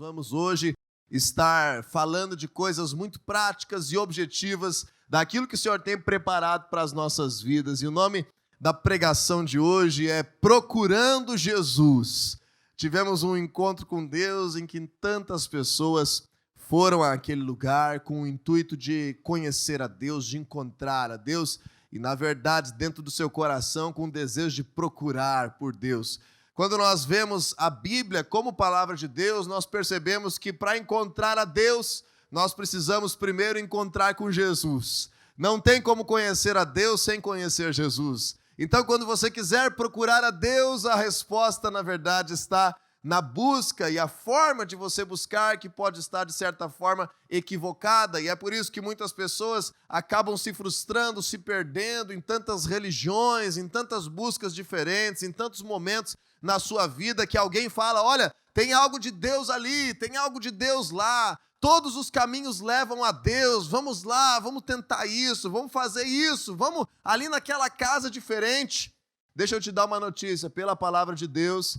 vamos hoje estar falando de coisas muito práticas e objetivas daquilo que o Senhor tem preparado para as nossas vidas. E o nome da pregação de hoje é Procurando Jesus. Tivemos um encontro com Deus em que tantas pessoas foram àquele lugar com o intuito de conhecer a Deus, de encontrar a Deus e, na verdade, dentro do seu coração, com o desejo de procurar por Deus. Quando nós vemos a Bíblia como palavra de Deus, nós percebemos que para encontrar a Deus, nós precisamos primeiro encontrar com Jesus. Não tem como conhecer a Deus sem conhecer Jesus. Então, quando você quiser procurar a Deus, a resposta, na verdade, está na busca, e a forma de você buscar que pode estar, de certa forma, equivocada, e é por isso que muitas pessoas acabam se frustrando, se perdendo em tantas religiões, em tantas buscas diferentes, em tantos momentos na sua vida que alguém fala, olha, tem algo de Deus ali, tem algo de Deus lá, todos os caminhos levam a Deus, vamos lá, vamos tentar isso, vamos fazer isso, vamos ali naquela casa diferente. Deixa eu te dar uma notícia, pela palavra de Deus,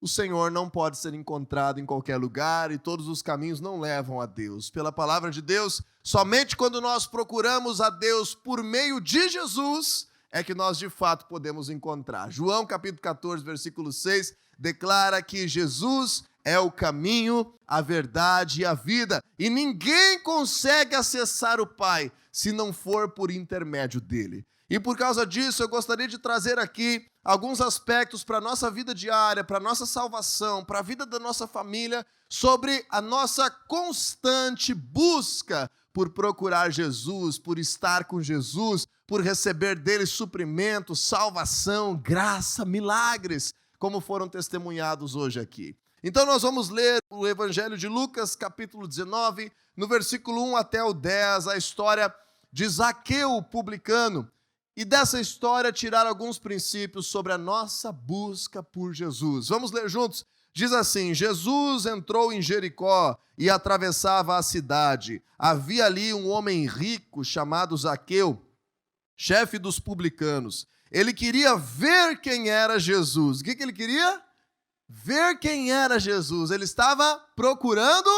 o Senhor não pode ser encontrado em qualquer lugar e todos os caminhos não levam a Deus. Pela palavra de Deus, somente quando nós procuramos a Deus por meio de Jesus é que nós de fato podemos encontrar. João capítulo 14, versículo 6, declara que Jesus é o caminho, a verdade e a vida. E ninguém consegue acessar o Pai se não for por intermédio dele. E por causa disso, eu gostaria de trazer aqui alguns aspectos para a nossa vida diária, para a nossa salvação, para a vida da nossa família, sobre a nossa constante busca por procurar Jesus, por estar com Jesus, por receber dele suprimento, salvação, graça, milagres, como foram testemunhados hoje aqui. Então nós vamos ler o Evangelho de Lucas, capítulo 19, no versículo 1 até o 10, a história de Zaqueu, o publicano, e dessa história tirar alguns princípios sobre a nossa busca por Jesus. Vamos ler juntos? Diz assim: Jesus entrou em Jericó e atravessava a cidade. Havia ali um homem rico chamado Zaqueu, chefe dos publicanos. Ele queria ver quem era Jesus. O que ele queria? Ver quem era Jesus. Ele estava procurando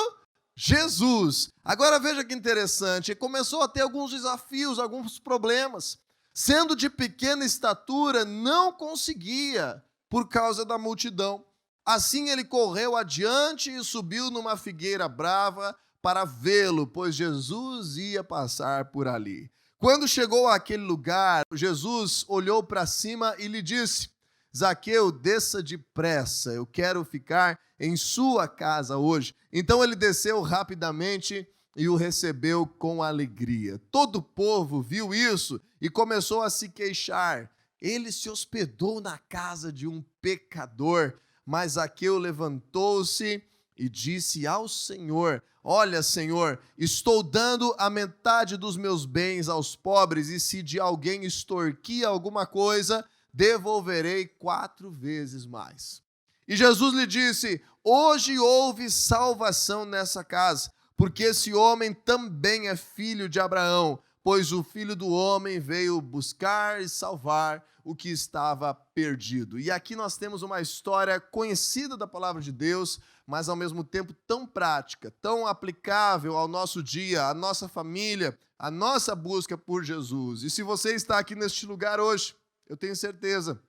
Jesus. Agora veja que interessante, começou a ter alguns desafios, alguns problemas. Sendo de pequena estatura, não conseguia por causa da multidão. Assim ele correu adiante e subiu numa figueira brava para vê-lo, pois Jesus ia passar por ali. Quando chegou àquele lugar, Jesus olhou para cima e lhe disse: Zaqueu, desça depressa, eu quero ficar em sua casa hoje. Então ele desceu rapidamente e o recebeu com alegria. Todo o povo viu isso e começou a se queixar. Ele se hospedou na casa de um pecador. Mas Zaqueu levantou-se e disse ao Senhor: olha, Senhor, estou dando a metade dos meus bens aos pobres, e se de alguém extorquir alguma coisa, devolverei 4 vezes mais. E Jesus lhe disse: hoje houve salvação nessa casa, porque esse homem também é filho de Abraão, pois o Filho do Homem veio buscar e salvar o que estava perdido. E aqui nós temos uma história conhecida da palavra de Deus, mas ao mesmo tempo tão prática, tão aplicável ao nosso dia, à nossa família, à nossa busca por Jesus. E se você está aqui neste lugar hoje, eu tenho certeza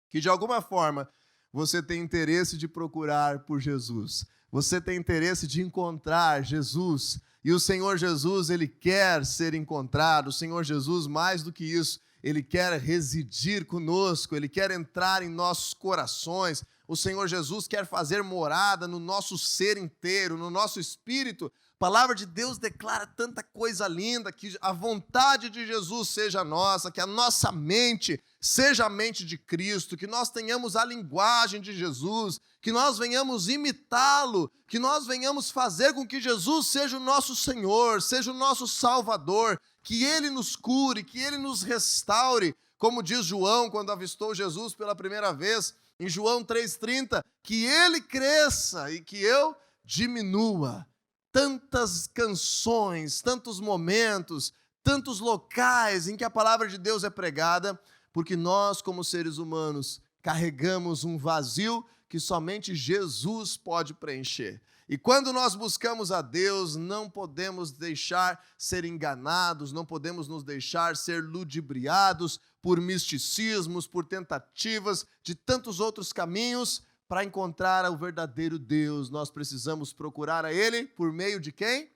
que de alguma forma você tem interesse de procurar por Jesus. Você tem interesse de encontrar Jesus. E o Senhor Jesus, Ele quer ser encontrado. O Senhor Jesus, mais do que isso, Ele quer residir conosco, Ele quer entrar em nossos corações. O Senhor Jesus quer fazer morada no nosso ser inteiro, no nosso espírito. A palavra de Deus declara tanta coisa linda, que a vontade de Jesus seja nossa, que a nossa mente seja a mente de Cristo, que nós tenhamos a linguagem de Jesus, que nós venhamos imitá-lo, que nós venhamos fazer com que Jesus seja o nosso Senhor, seja o nosso Salvador, que Ele nos cure, que Ele nos restaure, como diz João quando avistou Jesus pela primeira vez, em João 3,30, que Ele cresça e que eu diminua. Tantas canções, tantos momentos, tantos locais em que a palavra de Deus é pregada, porque nós, como seres humanos, carregamos um vazio que somente Jesus pode preencher. E quando nós buscamos a Deus, não podemos deixar ser enganados, não podemos nos deixar ser ludibriados por misticismos, por tentativas de tantos outros caminhos. Para encontrar o verdadeiro Deus, nós precisamos procurar a Ele por meio de quem?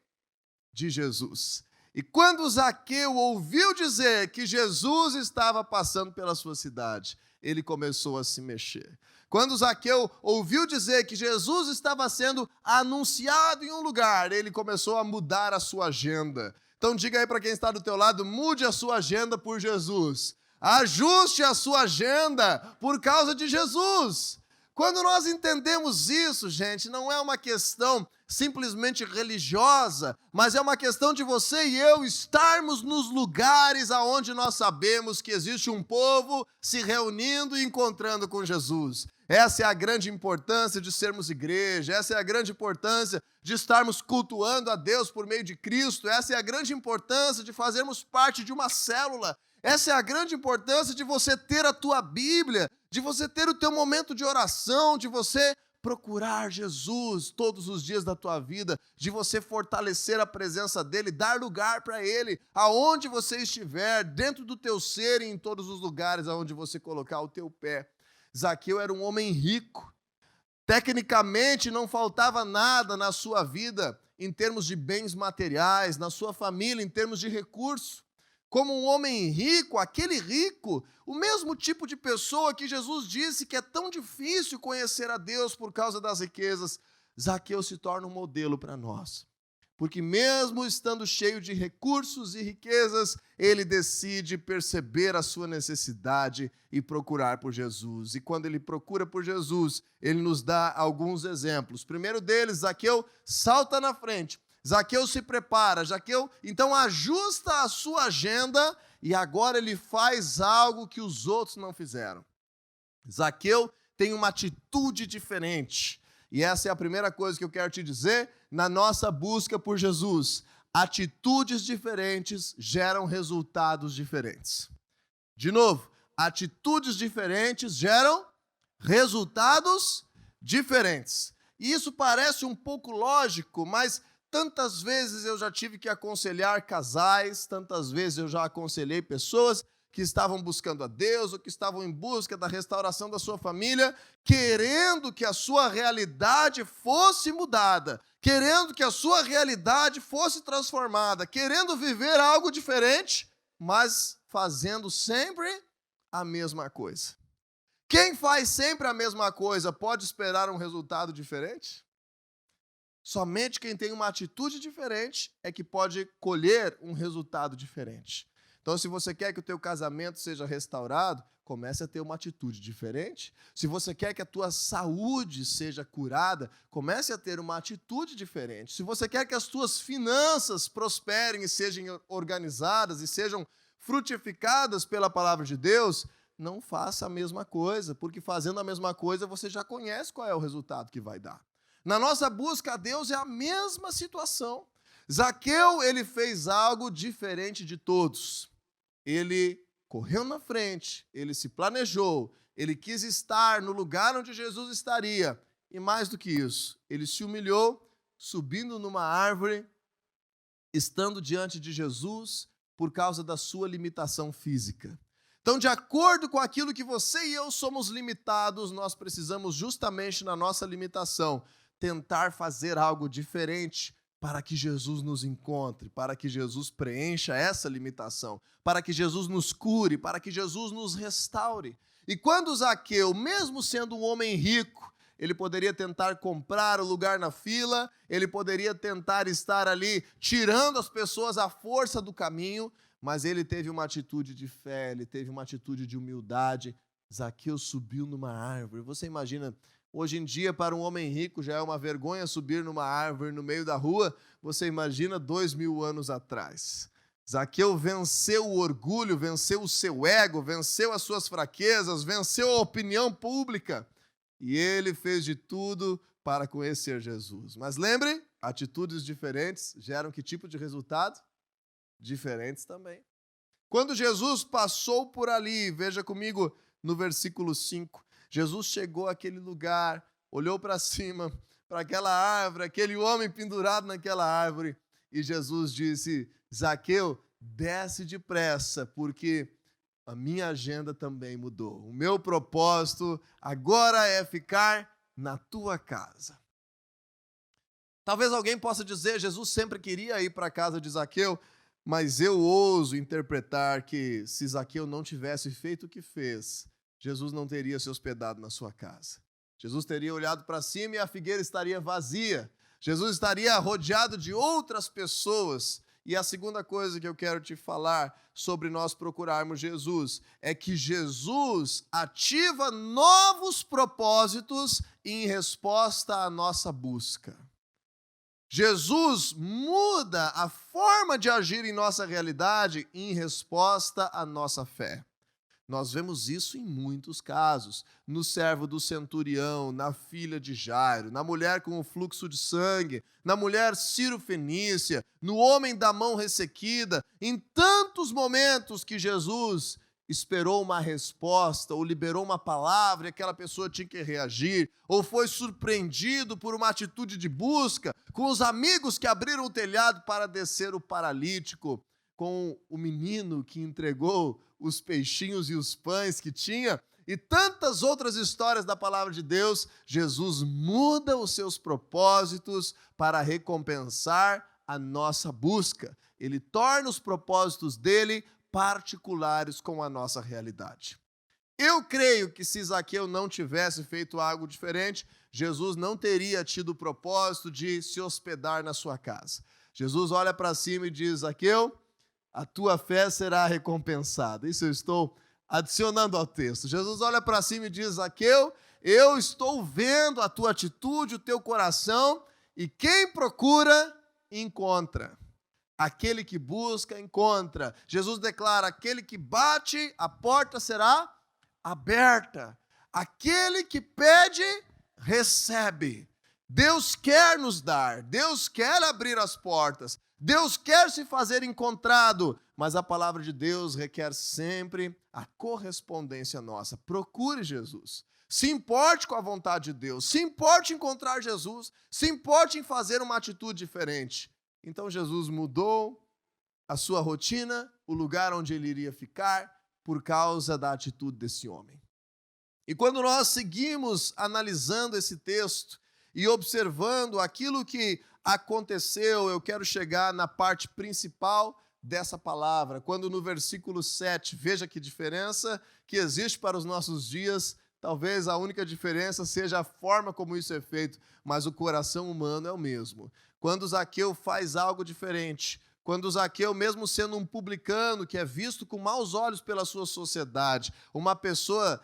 De Jesus. E quando Zaqueu ouviu dizer que Jesus estava passando pela sua cidade, ele começou a se mexer. Quando Zaqueu ouviu dizer que Jesus estava sendo anunciado em um lugar, ele começou a mudar a sua agenda. Então diga aí para quem está do teu lado, mude a sua agenda por Jesus. Ajuste a sua agenda por causa de Jesus. Quando nós entendemos isso, gente, não é uma questão simplesmente religiosa, mas é uma questão de você e eu estarmos nos lugares aonde nós sabemos que existe um povo se reunindo e encontrando com Jesus. Essa é a grande importância de sermos igreja, essa é a grande importância de estarmos cultuando a Deus por meio de Cristo, essa é a grande importância de fazermos parte de uma célula, essa é a grande importância de você ter a tua Bíblia, de você ter o teu momento de oração, de você procurar Jesus todos os dias da tua vida, de você fortalecer a presença dEle, dar lugar para Ele, aonde você estiver, dentro do teu ser e em todos os lugares aonde você colocar o teu pé. Zaqueu era um homem rico, tecnicamente não faltava nada na sua vida em termos de bens materiais, na sua família em termos de recurso. Como um homem rico, aquele rico, o mesmo tipo de pessoa que Jesus disse que é tão difícil conhecer a Deus por causa das riquezas, Zaqueu se torna um modelo para nós. Porque mesmo estando cheio de recursos e riquezas, ele decide perceber a sua necessidade e procurar por Jesus. E quando ele procura por Jesus, ele nos dá alguns exemplos. O primeiro deles, Zaqueu salta na frente. Zaqueu se prepara, Zaqueu então ajusta a sua agenda e agora ele faz algo que os outros não fizeram. Zaqueu tem uma atitude diferente. E essa é a primeira coisa que eu quero te dizer na nossa busca por Jesus. Atitudes diferentes geram resultados diferentes. De novo, atitudes diferentes geram resultados diferentes. E isso parece um pouco lógico, mas tantas vezes eu já tive que aconselhar casais, tantas vezes eu já aconselhei pessoas que estavam buscando a Deus ou que estavam em busca da restauração da sua família, querendo que a sua realidade fosse mudada, querendo que a sua realidade fosse transformada, querendo viver algo diferente, mas fazendo sempre a mesma coisa. Quem faz sempre a mesma coisa pode esperar um resultado diferente? Somente quem tem uma atitude diferente é que pode colher um resultado diferente. Então, se você quer que o teu casamento seja restaurado, comece a ter uma atitude diferente. Se você quer que a tua saúde seja curada, comece a ter uma atitude diferente. Se você quer que as tuas finanças prosperem e sejam organizadas e sejam frutificadas pela palavra de Deus, não faça a mesma coisa, porque fazendo a mesma coisa você já conhece qual é o resultado que vai dar. Na nossa busca a Deus é a mesma situação. Zaqueu, ele fez algo diferente de todos. Ele correu na frente, ele se planejou, ele quis estar no lugar onde Jesus estaria. E mais do que isso, ele se humilhou, subindo numa árvore, estando diante de Jesus por causa da sua limitação física. Então, de acordo com aquilo que você e eu somos limitados, nós precisamos justamente na nossa limitação tentar fazer algo diferente para que Jesus nos encontre, para que Jesus preencha essa limitação, para que Jesus nos cure, para que Jesus nos restaure. E quando Zaqueu, mesmo sendo um homem rico, ele poderia tentar comprar o lugar na fila, ele poderia tentar estar ali tirando as pessoas à força do caminho, mas ele teve uma atitude de fé, ele teve uma atitude de humildade. Zaqueu subiu numa árvore. Você imagina, hoje em dia, para um homem rico, já é uma vergonha subir numa árvore no meio da rua. Você imagina 2000 anos atrás. Zaqueu venceu o orgulho, venceu o seu ego, venceu as suas fraquezas, venceu a opinião pública. E ele fez de tudo para conhecer Jesus. Mas lembre, atitudes diferentes geram que tipo de resultado? Diferentes também. Quando Jesus passou por ali, veja comigo no versículo 5, Jesus chegou àquele lugar, olhou para cima, para aquela árvore, aquele homem pendurado naquela árvore, e Jesus disse: Zaqueu, desce depressa, porque a minha agenda também mudou. O meu propósito agora é ficar na tua casa. Talvez alguém possa dizer: Jesus sempre queria ir para a casa de Zaqueu, mas eu ouso interpretar que se Zaqueu não tivesse feito o que fez, Jesus não teria se hospedado na sua casa. Jesus teria olhado para cima e a figueira estaria vazia. Jesus estaria rodeado de outras pessoas. E a segunda coisa que eu quero te falar sobre nós procurarmos Jesus é que Jesus ativa novos propósitos em resposta à nossa busca. Jesus muda a forma de agir em nossa realidade em resposta à nossa fé. Nós vemos isso em muitos casos, no servo do centurião, na filha de Jairo, na mulher com o fluxo de sangue, na mulher Ciro-fenícia, no homem da mão ressequida, em tantos momentos que Jesus esperou uma resposta, ou liberou uma palavra e aquela pessoa tinha que reagir, ou foi surpreendido por uma atitude de busca, com os amigos que abriram o telhado para descer o paralítico, com o menino que entregou os peixinhos e os pães que tinha, e tantas outras histórias da palavra de Deus. Jesus muda os seus propósitos para recompensar a nossa busca. Ele torna os propósitos dele particulares com a nossa realidade. Eu creio que se Zaqueu não tivesse feito algo diferente, Jesus não teria tido o propósito de se hospedar na sua casa. Jesus olha para cima e diz: Zaqueu, a tua fé será recompensada. Isso eu estou adicionando ao texto. Jesus olha para cima e diz: Zaqueu, eu estou vendo a tua atitude, o teu coração, e quem procura, encontra. Aquele que busca, encontra. Jesus declara: aquele que bate, a porta será aberta. Aquele que pede, recebe. Deus quer nos dar, Deus quer abrir as portas, Deus quer se fazer encontrado, mas a palavra de Deus requer sempre a correspondência nossa. Procure Jesus, se importe com a vontade de Deus, se importe em encontrar Jesus, se importe em fazer uma atitude diferente. Então Jesus mudou a sua rotina, o lugar onde ele iria ficar, por causa da atitude desse homem. E quando nós seguimos analisando esse texto e observando aquilo que aconteceu, eu quero chegar na parte principal dessa palavra, quando no versículo 7, veja que diferença que existe para os nossos dias. Talvez a única diferença seja a forma como isso é feito, mas o coração humano é o mesmo. Quando Zaqueu faz algo diferente, quando Zaqueu, mesmo sendo um publicano, que é visto com maus olhos pela sua sociedade, uma pessoa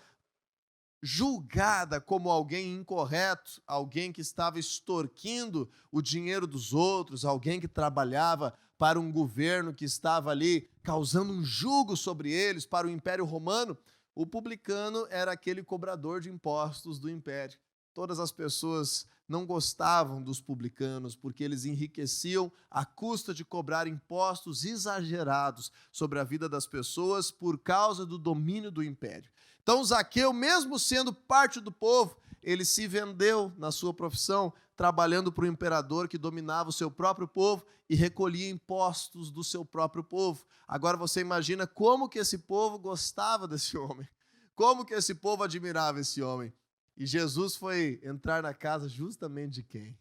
julgada como alguém incorreto, alguém que estava extorquindo o dinheiro dos outros, alguém que trabalhava para um governo que estava ali causando um jugo sobre eles, para o Império Romano, o publicano era aquele cobrador de impostos do império. Todas as pessoas não gostavam dos publicanos porque eles enriqueciam à custa de cobrar impostos exagerados sobre a vida das pessoas por causa do domínio do império. Então Zaqueu, mesmo sendo parte do povo, ele se vendeu na sua profissão, trabalhando para o imperador que dominava o seu próprio povo e recolhia impostos do seu próprio povo. Agora você imagina como que esse povo gostava desse homem, como que esse povo admirava esse homem. E Jesus foi entrar na casa justamente de quem?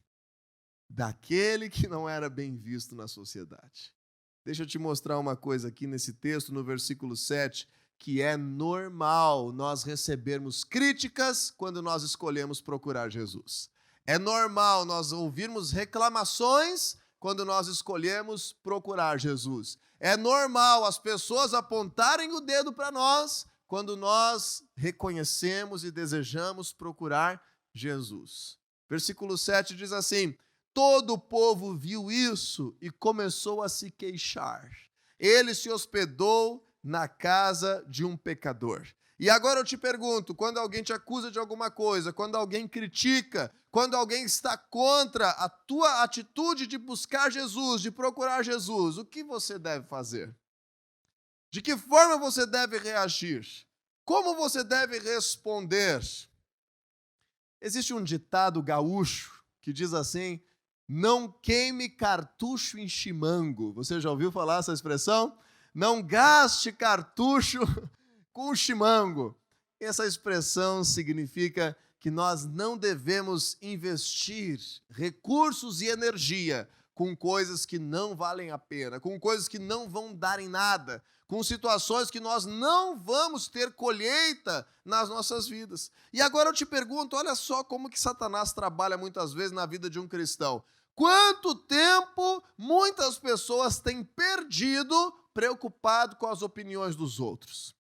Daquele que não era bem visto na sociedade. Deixa eu te mostrar uma coisa aqui nesse texto, no versículo 7, que é normal nós recebermos críticas quando nós escolhemos procurar Jesus. É normal nós ouvirmos reclamações quando nós escolhemos procurar Jesus. É normal as pessoas apontarem o dedo para nós quando nós reconhecemos e desejamos procurar Jesus. Versículo 7 diz assim: todo o povo viu isso e começou a se queixar. Ele se hospedou na casa de um pecador. E agora eu te pergunto, quando alguém te acusa de alguma coisa, quando alguém critica, quando alguém está contra a tua atitude de buscar Jesus, de procurar Jesus, o que você deve fazer? De que forma você deve reagir? Como você deve responder? Existe um ditado gaúcho que diz assim: não queime cartucho em chimango. Você já ouviu falar essa expressão? Não gaste cartucho com chimango. Essa expressão significa que nós não devemos investir recursos e energia com coisas que não valem a pena, com coisas que não vão dar em nada, com situações que nós não vamos ter colheita nas nossas vidas. E agora eu te pergunto, olha só como que Satanás trabalha muitas vezes na vida de um cristão. Quanto tempo muitas pessoas têm perdido preocupado com as opiniões dos outros?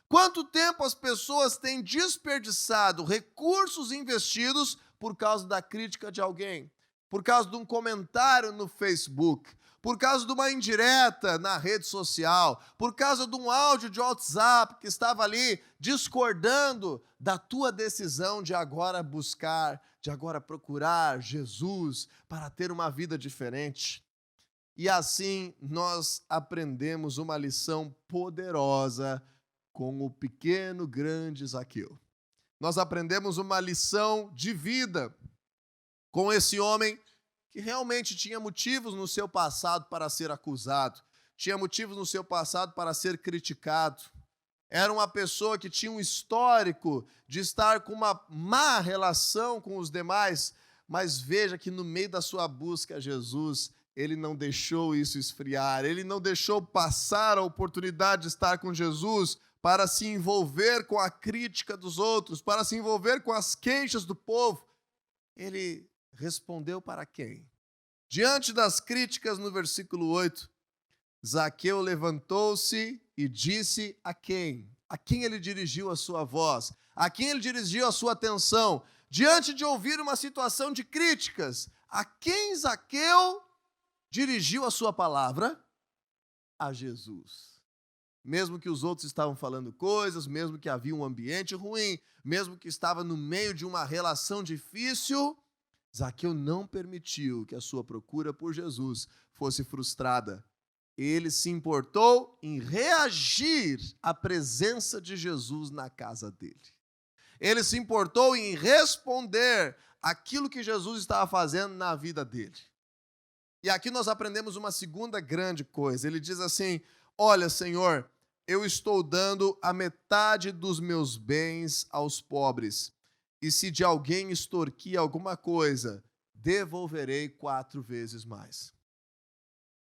Quanto tempo as pessoas têm desperdiçado recursos investidos por causa da crítica de alguém, por causa de um comentário no Facebook, por causa de uma indireta na rede social, por causa de um áudio de WhatsApp que estava ali discordando da tua decisão de agora buscar, de agora procurar Jesus para ter uma vida diferente. E assim nós aprendemos uma lição poderosa com o pequeno, grande Zaqueu. Nós aprendemos uma lição de vida com esse homem que realmente tinha motivos no seu passado para ser acusado, tinha motivos no seu passado para ser criticado. Era uma pessoa que tinha um histórico de estar com uma má relação com os demais, mas veja que no meio da sua busca a Jesus, ele não deixou isso esfriar, ele não deixou passar a oportunidade de estar com Jesus para se envolver com a crítica dos outros, para se envolver com as queixas do povo. Ele respondeu para quem? Diante das críticas, no versículo 8, Zaqueu levantou-se e disse a quem? A quem ele dirigiu a sua voz? A quem ele dirigiu a sua atenção? Diante de ouvir uma situação de críticas, a quem Zaqueu dirigiu a sua palavra? A Jesus. Mesmo que os outros estavam falando coisas, mesmo que havia um ambiente ruim, mesmo que estava no meio de uma relação difícil, Zaqueu não permitiu que a sua procura por Jesus fosse frustrada. Ele se importou em reagir à presença de Jesus na casa dele. Ele se importou em responder aquilo que Jesus estava fazendo na vida dele. E aqui nós aprendemos uma segunda grande coisa. Ele diz assim: olha, Senhor, eu estou dando a metade dos meus bens aos pobres. E se de alguém extorquir alguma coisa, devolverei 4 vezes mais.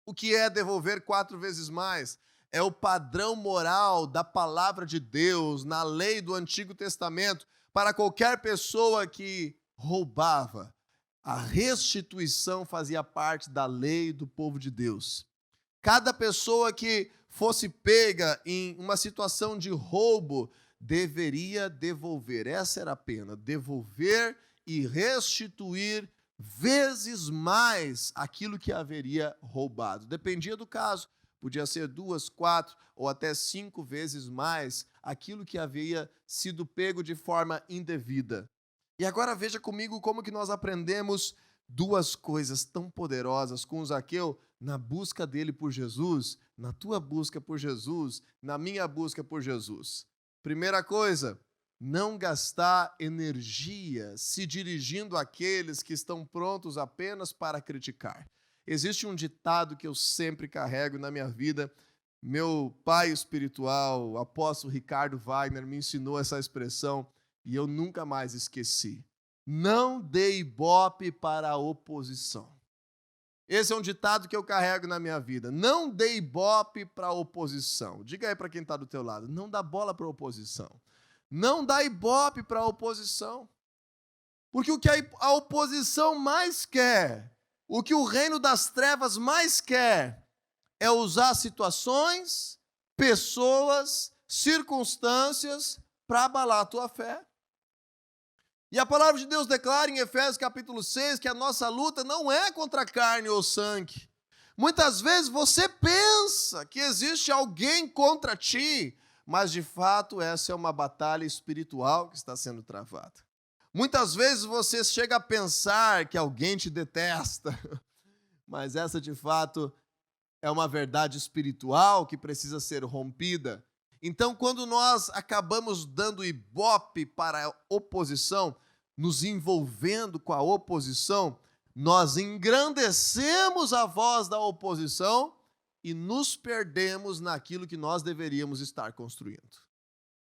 O que é devolver 4 vezes mais? É o padrão moral da palavra de Deus, na lei do Antigo Testamento, para qualquer pessoa que roubava. A restituição fazia parte da lei do povo de Deus. Cada pessoa que fosse pega em uma situação de roubo deveria devolver. Essa era a pena, devolver e restituir vezes mais aquilo que haveria roubado. Dependia do caso, podia ser 2, 4 ou até 5 vezes mais aquilo que havia sido pego de forma indevida. E agora veja comigo como que nós aprendemos 2 coisas tão poderosas com Zaqueu na busca dele por Jesus, na tua busca por Jesus, na minha busca por Jesus. Primeira coisa, não gastar energia se dirigindo àqueles que estão prontos apenas para criticar. Existe um ditado que eu sempre carrego na minha vida. Meu pai espiritual, o apóstolo Ricardo Wagner, me ensinou essa expressão e eu nunca mais esqueci. Não dê ibope para a oposição. Esse é um ditado que eu carrego na minha vida. Não dê ibope para a oposição. Diga aí para quem está do teu lado, não dá bola para a oposição. Não dá ibope para a oposição. Porque o que a oposição mais quer, o que o reino das trevas mais quer, é usar situações, pessoas, circunstâncias para abalar a tua fé. E a palavra de Deus declara em Efésios capítulo 6 que a nossa luta não é contra carne ou sangue. Muitas vezes você pensa que existe alguém contra ti, mas de fato essa é uma batalha espiritual que está sendo travada. Muitas vezes você chega a pensar que alguém te detesta, mas essa de fato é uma verdade espiritual que precisa ser rompida. Então, quando nós acabamos dando ibope para a oposição, nos envolvendo com a oposição, nós engrandecemos a voz da oposição e nos perdemos naquilo que nós deveríamos estar construindo.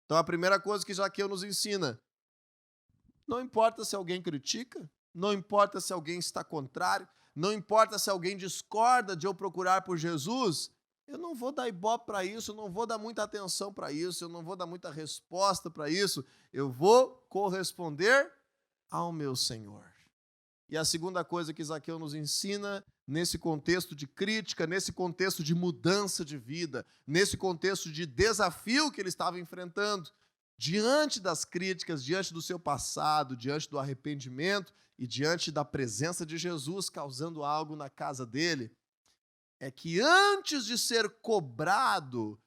Então, a primeira coisa que Zaqueu nos ensina: não importa se alguém critica, não importa se alguém está contrário, não importa se alguém discorda de eu procurar por Jesus, eu não vou dar ibope para isso, eu não vou dar muita atenção para isso, eu não vou dar muita resposta para isso, eu vou corresponder ao meu Senhor. E a segunda coisa que Zaqueu nos ensina, nesse contexto de crítica, nesse contexto de mudança de vida, nesse contexto de desafio que ele estava enfrentando, diante das críticas, diante do seu passado, diante do arrependimento e diante da presença de Jesus causando algo na casa dele, é que antes de ser cobrado,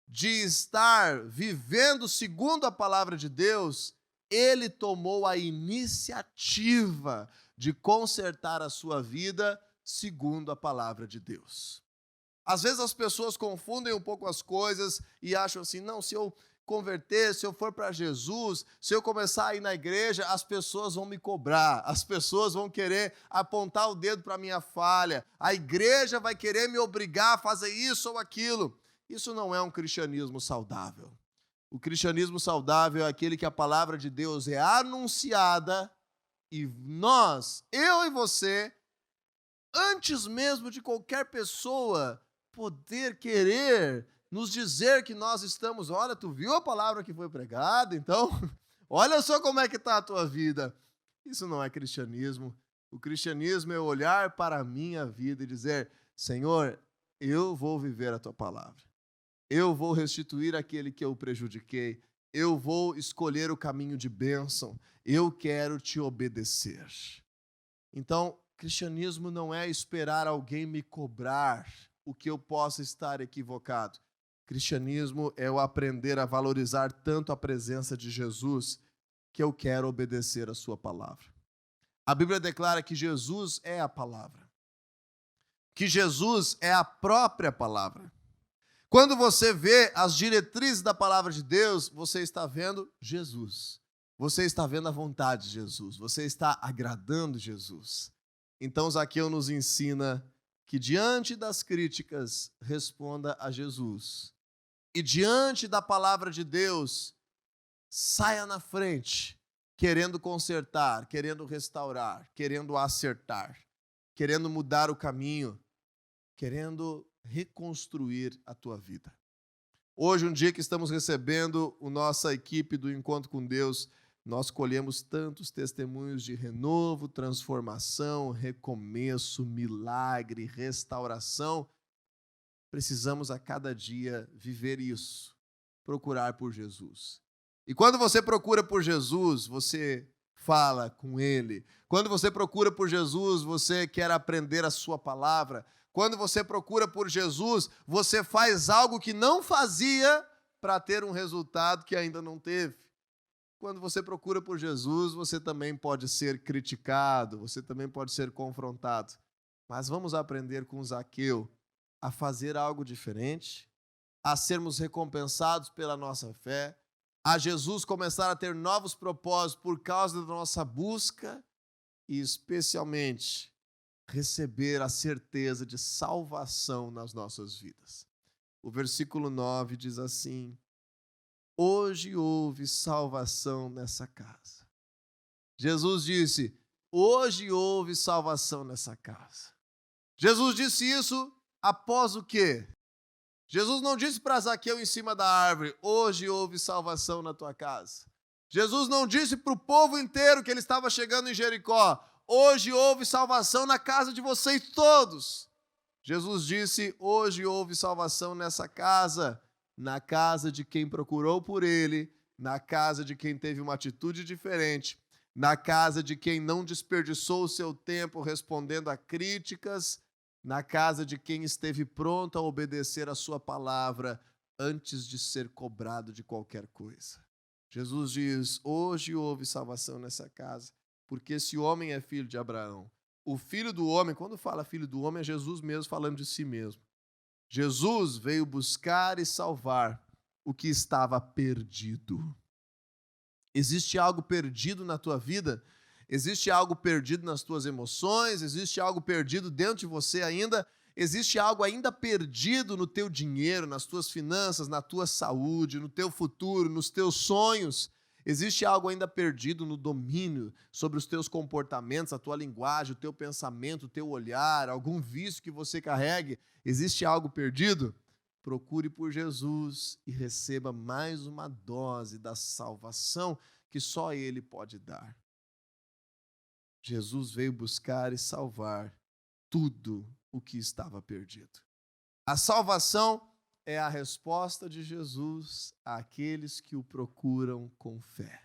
de estar vivendo segundo a palavra de Deus, ele tomou a iniciativa de consertar a sua vida segundo a palavra de Deus. Às vezes as pessoas confundem um pouco as coisas e acham assim: não, se eu converter, se eu for para Jesus, se eu começar a ir na igreja, as pessoas vão me cobrar, as pessoas vão querer apontar o dedo para a minha falha, a igreja vai querer me obrigar a fazer isso ou aquilo. Isso não é um cristianismo saudável. O cristianismo saudável é aquele que a palavra de Deus é anunciada e nós, eu e você, antes mesmo de qualquer pessoa poder querer nos dizer que nós estamos, olha, tu viu a palavra que foi pregada, então, olha só como é que está a tua vida. Isso não é cristianismo. O cristianismo é olhar para a minha vida e dizer: Senhor, eu vou viver a tua palavra. Eu vou restituir aquele que eu prejudiquei. Eu vou escolher o caminho de bênção. Eu quero te obedecer. Então, cristianismo não é esperar alguém me cobrar o que eu possa estar equivocado. Cristianismo é o aprender a valorizar tanto a presença de Jesus que eu quero obedecer a sua palavra. A Bíblia declara que Jesus é a palavra, que Jesus é a própria palavra. Quando você vê as diretrizes da palavra de Deus, você está vendo Jesus. Você está vendo a vontade de Jesus. Você está agradando Jesus. Então, Zaqueu nos ensina que diante das críticas, responda a Jesus. E diante da palavra de Deus, saia na frente, querendo consertar, querendo restaurar, querendo acertar, querendo mudar o caminho, querendo reconstruir a tua vida. Hoje, um dia que estamos recebendo a nossa equipe do Encontro com Deus, nós colhemos tantos testemunhos de renovo, transformação, recomeço, milagre, restauração. Precisamos a cada dia viver isso, procurar por Jesus. E quando você procura por Jesus, você fala com Ele. Quando você procura por Jesus, você quer aprender a sua palavra. Quando você procura por Jesus, você faz algo que não fazia para ter um resultado que ainda não teve. Quando você procura por Jesus, você também pode ser criticado, você também pode ser confrontado. Mas vamos aprender com Zaqueu a fazer algo diferente, a sermos recompensados pela nossa fé, a Jesus começar a ter novos propósitos por causa da nossa busca e, especialmente, receber a certeza de salvação nas nossas vidas. O versículo 9 diz assim: hoje houve salvação nessa casa. Jesus disse: hoje houve salvação nessa casa. Jesus disse isso após o quê? Jesus não disse para Zaqueu em cima da árvore: hoje houve salvação na tua casa. Jesus não disse para o povo inteiro que ele estava chegando em Jericó: hoje houve salvação na casa de vocês todos. Jesus disse: hoje houve salvação nessa casa, na casa de quem procurou por ele, na casa de quem teve uma atitude diferente, na casa de quem não desperdiçou o seu tempo respondendo a críticas, na casa de quem esteve pronto a obedecer a sua palavra antes de ser cobrado de qualquer coisa. Jesus diz: hoje houve salvação nessa casa, porque esse homem é filho de Abraão. O filho do homem, quando fala filho do homem, é Jesus mesmo falando de si mesmo. Jesus veio buscar e salvar o que estava perdido. Existe algo perdido na tua vida? Existe algo perdido nas tuas emoções? Existe algo perdido dentro de você ainda? Existe algo ainda perdido no teu dinheiro, nas tuas finanças, na tua saúde, no teu futuro, nos teus sonhos? Existe algo ainda perdido no domínio sobre os teus comportamentos, a tua linguagem, o teu pensamento, o teu olhar, algum vício que você carregue? Existe algo perdido? Procure por Jesus e receba mais uma dose da salvação que só Ele pode dar. Jesus veio buscar e salvar tudo o que estava perdido. A salvação é a resposta de Jesus àqueles que o procuram com fé.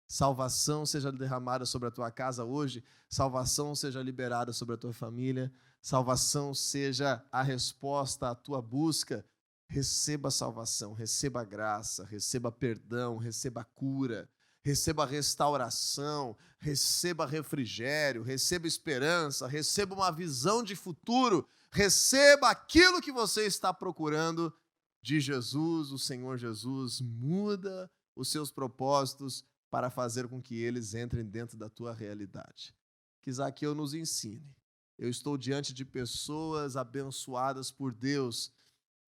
Salvação seja derramada sobre a tua casa hoje, salvação seja liberada sobre a tua família, salvação seja a resposta à tua busca. Receba salvação, receba graça, receba perdão, receba cura, receba restauração, receba refrigério, receba esperança, receba uma visão de futuro, receba aquilo que você está procurando de Jesus. O Senhor Jesus muda os seus propósitos para fazer com que eles entrem dentro da tua realidade. Que Zaqueu nos ensine. Eu estou diante de pessoas abençoadas por Deus.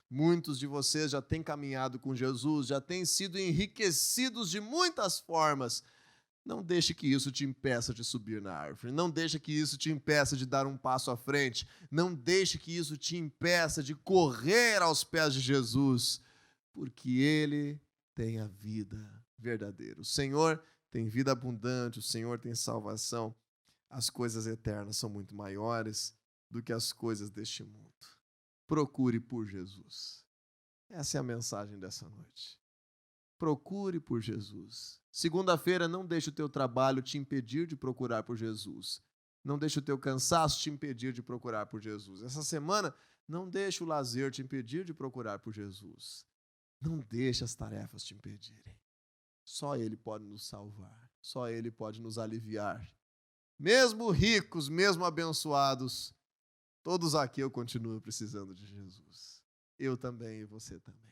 Muitos de vocês já têm caminhado com Jesus, já têm sido enriquecidos de muitas formas. Não deixe que isso te impeça de subir na árvore. Não deixe que isso te impeça de dar um passo à frente. Não deixe que isso te impeça de correr aos pés de Jesus, porque Ele tem a vida verdadeira. O Senhor tem vida abundante, o Senhor tem salvação. As coisas eternas são muito maiores do que as coisas deste mundo. Procure por Jesus. Essa é a mensagem dessa noite. Procure por Jesus. Segunda-feira, não deixe o teu trabalho te impedir de procurar por Jesus. Não deixe o teu cansaço te impedir de procurar por Jesus. Essa semana, não deixe o lazer te impedir de procurar por Jesus. Não deixe as tarefas te impedirem. Só Ele pode nos salvar. Só Ele pode nos aliviar. Mesmo ricos, mesmo abençoados, todos aqui eu continuo precisando de Jesus. Eu também e você também.